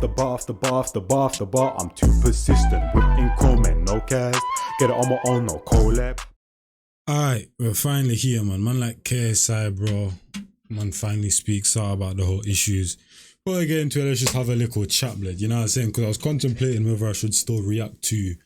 after bar after bar after bar after bar. I'm too persistent with increment, no cares. Get it on my own, no collab. Alright, we're finally here, man. Man like KSI, bro. Man finally speaks out about the whole issues. Before I get into it, let's just have a little chat, blood. You know what I'm saying? Because I was contemplating whether I should still react to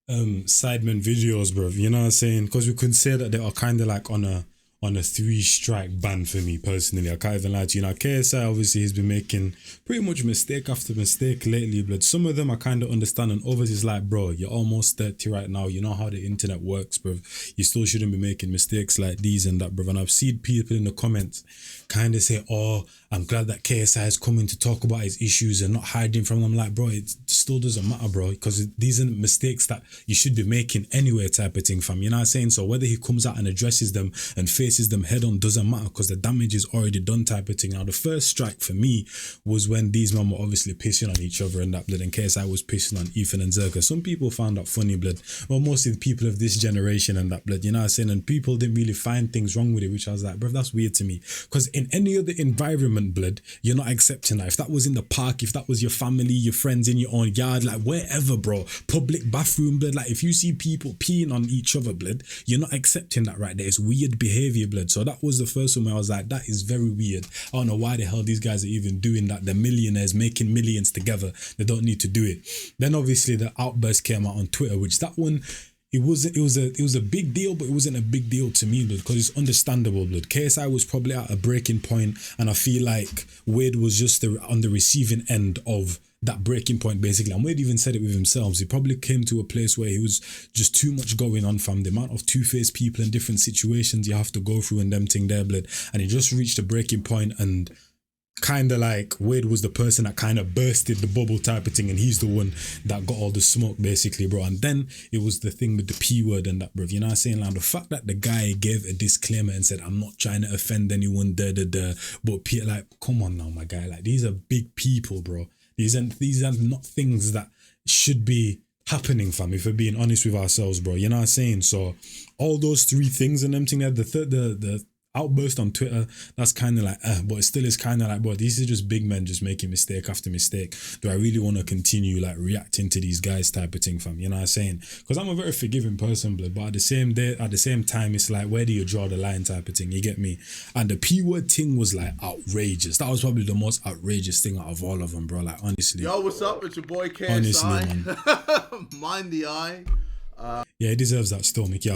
Sidemen videos, bro. You know what I'm saying? Because we can say that they are kind of like on a 3-strike ban for me personally. I can't even lie to you. Now, KSI obviously has been making pretty much mistake after mistake lately, but some of them I kind of understand, and others is like, bro, you're almost 30 right now. You know how the internet works, bro. You still shouldn't be making mistakes like these and that, bro. And I've seen people in the comments kind of say, oh, I'm glad that KSI is coming to talk about his issues and not hiding from them. Like, bro, it still doesn't matter, bro, because these are mistakes that you should be making anyway, type of thing, fam. You know what I'm saying? So whether he comes out and addresses them and faces them head on doesn't matter, because the damage is already done, type of thing. Now, the first strike for me was when these men were obviously pissing on each other and that, blood, and KSI was pissing on Ethan and Zerka. Some people found that funny, blood. Well, mostly the people of this generation and that, blood. You know what I'm saying? And people didn't really find things wrong with it, which I was like, bro, that's weird to me. Because in any other environment, blood, you're not accepting that. If that was in the park, if that was your family, your friends in your own yard, like wherever, bro, public bathroom, blood, like if you see people peeing on each other, blood, you're not accepting that right there. It's weird behavior, blood. So that was the first one where I was like, that is very weird. I don't know why the hell these guys are even doing that. They're millionaires making millions together. They don't need to do it. Then obviously the outburst came out on Twitter, which that one, it was a big deal, but it wasn't a big deal to me, blood, because it's understandable, blood. KSI was probably at a breaking point, and I feel like Wade was just on the receiving end of that breaking point, basically. And Wade even said it with himself. He probably came to a place where he was just too much going on, fam. The amount of two-faced people in different situations you have to go through and them thing there, blood. And he just reached a breaking point, and kind of like Wade was the person that kind of bursted the bubble, type of thing, and he's the one that got all the smoke, basically, bro. And then it was the thing with the P word and that, bro. You know what I'm saying? Like, the fact that the guy gave a disclaimer and said, I'm not trying to offend anyone, but Peter, like, come on now, my guy. Like, these are big people, bro. These are not things that should be happening, fam, if we're being honest with ourselves, bro. You know what I'm saying? So all those three things and them thing, the outburst on Twitter, that's kind of like, but it still is kind of like, bro, these are just big men just making mistake after mistake. Do I really want to continue like reacting to these guys, type of thing, fam? You know what I'm saying? Because I'm a very forgiving person, blood, but at the same time, it's like, where do you draw the line, type of thing? You get me? And the P word thing was like outrageous. That was probably the most outrageous thing out of all of them, bro. Like, honestly. Yo, what's up? It's your boy KSI. Honestly, man. Mind the eye. Yeah, he deserves that still, Mickey.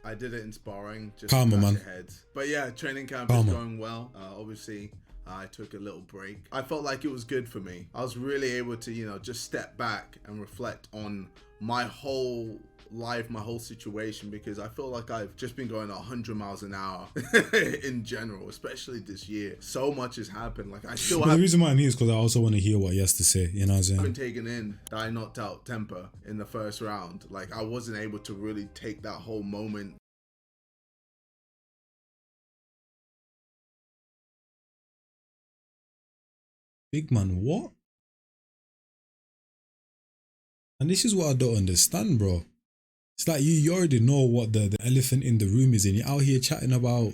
I did it in sparring. Just Calma, man. ahead. But yeah, training camp is going well. Obviously, I took a little break. I felt like it was good for me. I was really able to, you know, just step back and reflect on my whole life, my whole situation, because I feel like I've just been going 100 miles an hour in general, especially this year. So much has happened. Like, I still have. The reason why I'm here is because I also want to hear what he has to say. You know what I'm saying? I've been taken in that I knocked out Temper in the first round. Like, I wasn't able to really take that whole moment. Big man, what? And this is what I don't understand, bro. It's like you already know what the elephant in the room is, and you're out here chatting about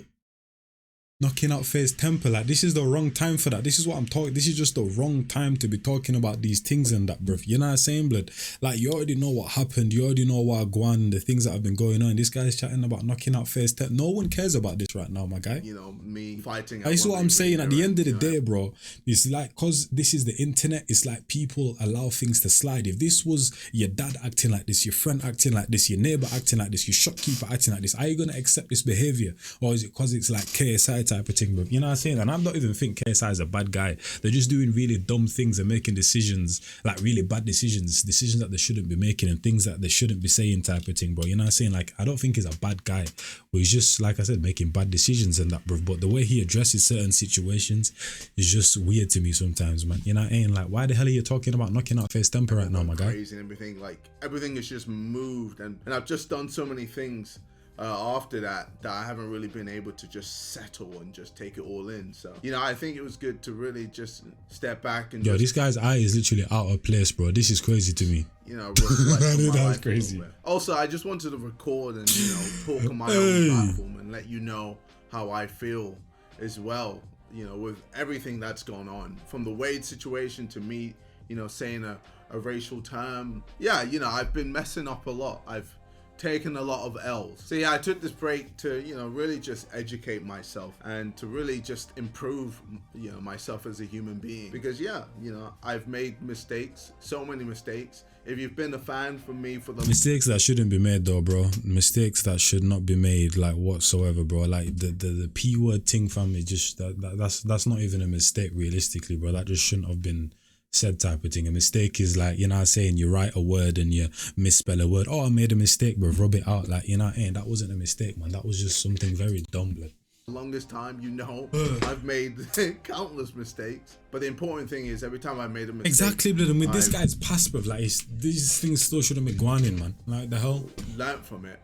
knocking out FaZe Temper. Like, this is the wrong time for that. This is what I'm talking. This is just the wrong time to be talking about these things and that, bruv. You know what I'm saying, blood? Like, you already know what happened. You already know what gone, the things that have been going on. This guy's chatting about knocking out FaZe Temper. No one cares about this right now, my guy. You know, me fighting. That's what I'm saying. At the end of the day, bro, it's like, because this is the internet, it's like people allow things to slide. If this was your dad acting like this, your friend acting like this, your neighbor acting like this, your shopkeeper acting like this, are you going to accept this behavior? Or is it because it's like KSI type of thing, bro? You know what I'm saying? And I don't even think KSI is a bad guy. They're just doing really dumb things and making decisions, like really bad decisions that they shouldn't be making, and things that they shouldn't be saying, type of thing, bro. You know what I'm saying? Like, I don't think he's a bad guy, but he's just, like I said, making bad decisions and that, bro. But the way he addresses certain situations is just weird to me sometimes, man. You know what I mean? Like, why the hell are you talking about knocking out FaZe Temper right now, my guy? Crazy and everything. Like, everything has just moved, and I've just done so many things after that I haven't really been able to just settle and just take it all in. So, you know, I think it was good to really just step back and this guy's eye is literally out of place, bro. This is crazy to me. You know, reflect on my life crazy. Also, I just wanted to record and, you know, talk on my own platform and let you know how I feel as well, you know, with everything that's gone on, from the Wade situation to me, you know, saying a racial term. Yeah, you know, I've been messing up a lot. I've taken a lot of L's. So yeah, I took this break to, you know, really just educate myself and to really just improve, you know, myself as a human being. Because yeah, you know, I've made mistakes, so many mistakes. If you've been a fan for me for the mistakes that shouldn't be made though, bro, mistakes that should not be made, like whatsoever, bro. Like the P word thing, family, just that's not even a mistake realistically, bro. That just shouldn't have been said, type of thing. A mistake is like, you know what I'm saying, you write a word and you misspell a word. Oh, I made a mistake, bro, rub it out. Like, you know what I mean? That wasn't a mistake, man. That was just something very dumb, blood. longest time, you know, I've made countless mistakes. But the important thing is, every time I made a mistake, exactly, blood. And with this guy's past, bro, like these things still shouldn't be going in, man. Like the hell. Learned from it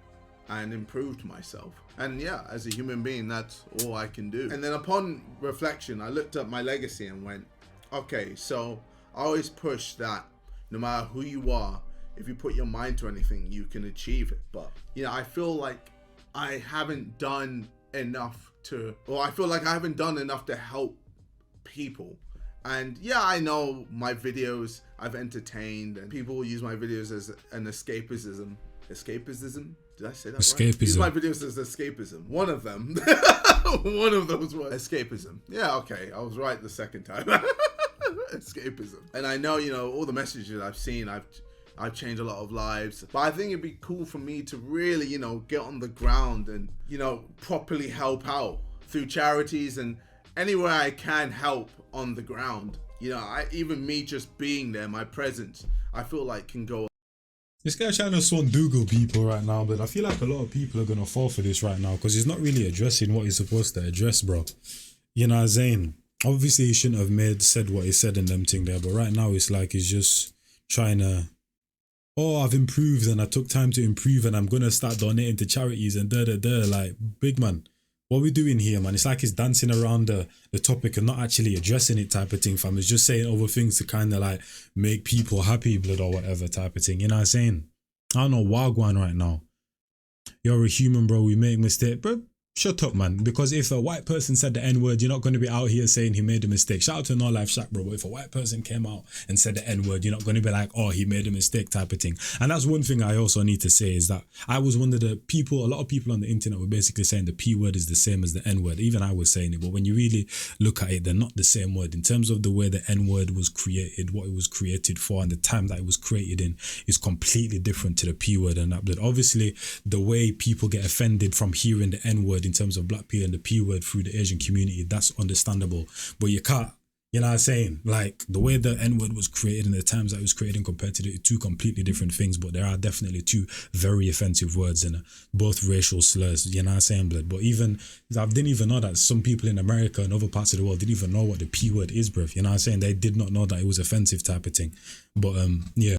and improved myself. And yeah, as a human being, that's all I can do. And then upon reflection, I looked at my legacy and went, okay, so I always push that no matter who you are, if you put your mind to anything, you can achieve it. But, you know, I feel like I haven't done enough to, or I feel like I haven't done enough to help people. And yeah, I know my videos I've entertained, and people will use my videos as an escapism. Escapism? Did I say that escapism. Right? Use my videos as escapism. One of them. One of those was escapism. Yeah, okay. I was right the second time. Escapism. And I know, you know, all the messages I've seen, I've changed a lot of lives. But I think it'd be cool for me to really, you know, get on the ground and, you know, properly help out through charities and anywhere I can help on the ground. You know, even me just being there, my presence, I feel like can go. This guy's trying to Google people right now, but I feel like a lot of people are going to fall for this right now because he's not really addressing what he's supposed to address, bro. You know what I'm saying? Obviously, he shouldn't have said what he said in them thing there, but right now it's like he's just trying to, oh, I've improved and I took time to improve and I'm going to start donating to charities and da-da-da. Like, big man, what we doing here, man? It's like he's dancing around the topic and not actually addressing it, type of thing, fam. It's just saying other things to kind of like make people happy, blood, or whatever, type of thing. You know what I'm saying? I don't know wagwan right now. You're a human, bro. We make mistakes, bro. Shut up, man. Because if a white person said the N-word, you're not going to be out here saying he made a mistake. Shout out to No Life Shack, bro. But if a white person came out and said the N-word, you're not going to be like, oh, he made a mistake, type of thing. And that's one thing I also need to say is that I was one of the people, a lot of people on the internet were basically saying the P word is the same as the N-word. Even I was saying it. But when you really look at it, they're not the same word. In terms of the way the N-word was created, what it was created for, and the time that it was created in is completely different to the P word and that. But obviously, the way people get offended from hearing the N-word in terms of black people and the P word through the Asian community, that's understandable. But you can't, you know what I'm saying? Like, the way the N-word was created and the times that it was created compared to the two completely different things, but there are definitely two very offensive words in both racial slurs, you know what I'm saying, blood? But even, I didn't even know that some people in America and other parts of the world didn't even know what the P word is, bruv, you know what I'm saying? They did not know that it was offensive, type of thing. But, yeah.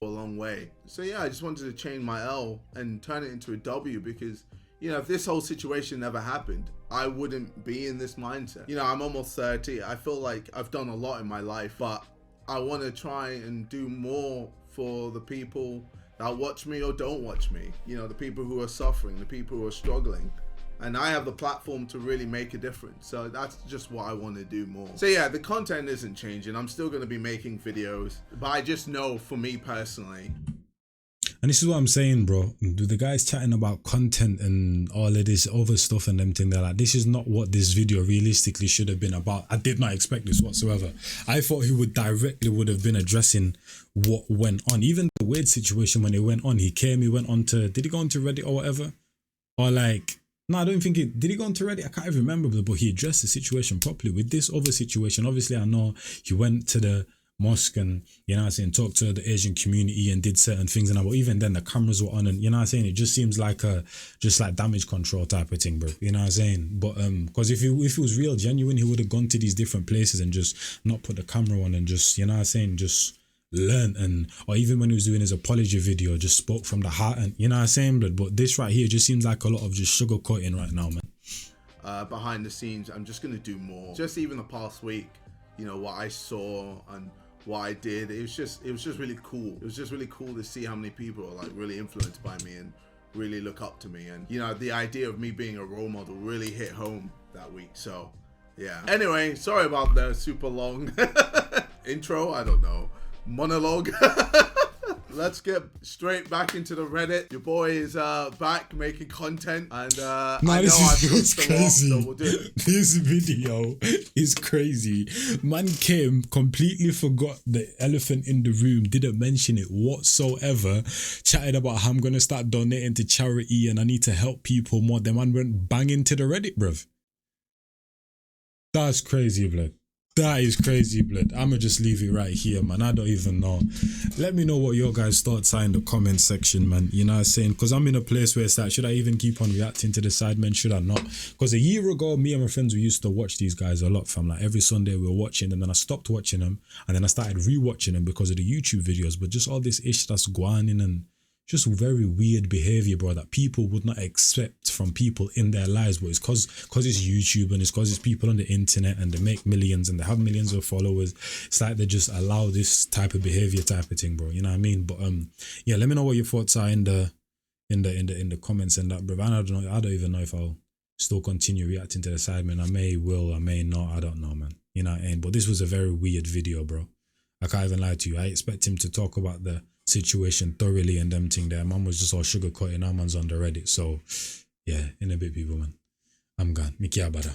A long way. So yeah, I just wanted to change my L and turn it into a W because, you know, if this whole situation never happened, I wouldn't be in this mindset. You know, I'm almost 30. I feel like I've done a lot in my life, but I want to try and do more for the people that watch me or don't watch me. You know, the people who are suffering, the people who are struggling. And I have the platform to really make a difference. So that's just what I want to do more. So yeah, the content isn't changing. I'm still going to be making videos, but I just know for me personally. And this is what I'm saying, bro. The guys chatting about content and all of this other stuff and them thing, they're like, this is not what this video realistically should have been about. I did not expect this whatsoever. I thought he would have been addressing what went on. Even the weird situation when it went on, he went on to, did he go on to Reddit or whatever? Or like, no, I don't think did he go on to Reddit? I can't even remember, but he addressed the situation properly. With this other situation, obviously I know he went to the mosque and, you know what I'm saying, talked to the Asian community and did certain things and that, but even then the cameras were on and, you know what I'm saying, it just seems like just like damage control type of thing, bro, you know what I'm saying? But because if it was real genuine, he would have gone to these different places and just not put the camera on and just, you know what I'm saying, just learn. And or even when he was doing his apology video, just spoke from the heart, and you know what I'm saying, but this right here just seems like a lot of just sugarcoating right now, man. Behind the scenes, I'm just gonna do more. Just even the past week, you know, what I saw and what I did, it was just really cool. It was just really cool to see how many people are like really influenced by me and really look up to me. And you know, the idea of me being a role model really hit home that week. So yeah. Anyway, sorry about the super long intro, I don't know, monologue. Let's get straight back into the Reddit. Your boy is back making content, and I know I've missed a lot, so we'll do it. This video is crazy. Man came, completely forgot the elephant in the room, didn't mention it whatsoever, chatted about how I'm gonna start donating to charity and I need to help people more. The man went banging to the Reddit, bruv. That's crazy, blood. That is crazy, blood. I'ma just leave it right here, man. I don't even know. Let me know what your guys' thoughts are in the comment section, man. You know what I'm saying? Because I'm in a place where it's like, should I even keep on reacting to the Sidemen? Should I not? Because a year ago, me and my friends, we used to watch these guys a lot, fam. Like every Sunday we were watching, and then I stopped watching them, and then I started rewatching them because of the YouTube videos. But just all this ish that's going in and just very weird behavior, bro, that people would not accept from people in their lives. But it's cause it's YouTube and it's cause it's people on the internet and they make millions and they have millions of followers. It's like they just allow this type of behavior type of thing, bro. You know what I mean? But yeah, let me know what your thoughts are in the comments and that, bro. And I don't even know if I'll still continue reacting to the Sidemen. I may not. I don't know, man. You know what I mean? But this was a very weird video, bro. I can't even lie to you. I expect him to talk about the situation thoroughly and them thing there. Man was just all sugarcoating. Our man's on the Reddit. So yeah, in a bit, people, man. I'm gone. Mickey Abada.